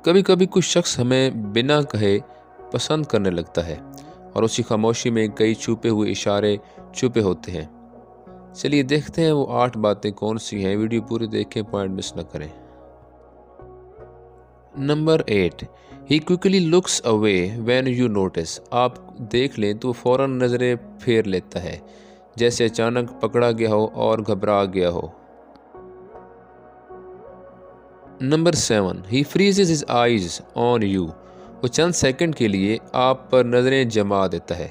कभी कभी कुछ शख्स हमें बिना कहे पसंद करने लगता है और उसी खामोशी में कई छुपे हुए इशारे छुपे होते हैं। चलिए देखते हैं वो 8 बातें कौन सी हैं। वीडियो पूरी देखें, पॉइंट मिस न करें। Number 8, he quickly looks away when you notice. आप देख लें तो फ़ौरन नज़रें फेर लेता है, जैसे अचानक पकड़ा गया हो और घबरा गया हो। Number 7, he फ्रीजेज his eyes on you. वो चंद सेकंड के लिए आप पर नज़रें जमा देता है।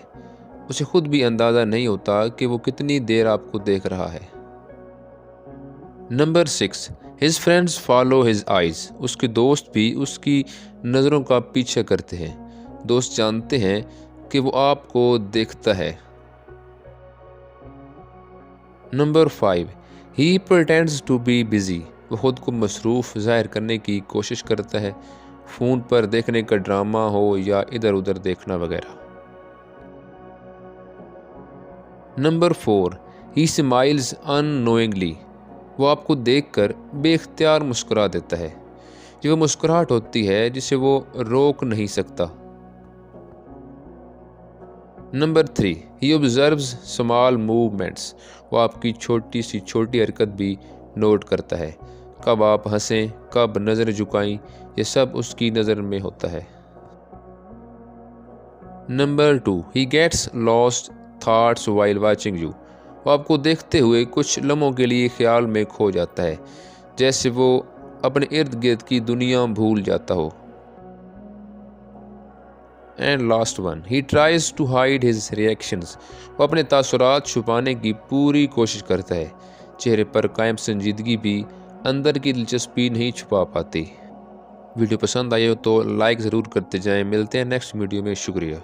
उसे खुद भी अंदाज़ा नहीं होता कि वो कितनी देर आपको देख रहा है। Number 6, his friends follow his eyes. उसके दोस्त भी उसकी नज़रों का पीछा करते हैं। दोस्त जानते हैं कि वो आपको देखता है। Number 5, he pretends to be busy. वो खुद को मसरूफ़ ज़ाहिर करने की कोशिश करता है, फ़ोन पर देखने का ड्रामा हो या इधर उधर देखना वगैरह। नंबर 4, ही स्माइल्स अननोइंगली। वो आपको देखकर बेख्तियार मुस्कुरा देता है। ये वो मुस्कुराहट होती है जिसे वो रोक नहीं सकता। नंबर 3, ही ऑब्जर्व्स स्मॉल मूवमेंट्स। वो आपकी छोटी हरकत भी नोट करता है। कब आप हंसें, कब नज़र झुकाएं, ये सब उसकी नज़र में होता है। Number 2, he gets lost thoughts while watching you. वो आपको देखते हुए कुछ लम्हों के लिए ख्याल में खो जाता है, जैसे वो अपने इर्द गिर्द की दुनिया भूल जाता हो। And last one, he tries to hide his reactions. वो अपने तासुरात छुपाने की पूरी कोशिश करता है। चेहरे पर कायम संजीदगी भी अंदर की दिलचस्पी नहीं छुपा पाती। वीडियो पसंद आई हो तो लाइक ज़रूर करते जाएं। मिलते हैं नेक्स्ट वीडियो में। शुक्रिया।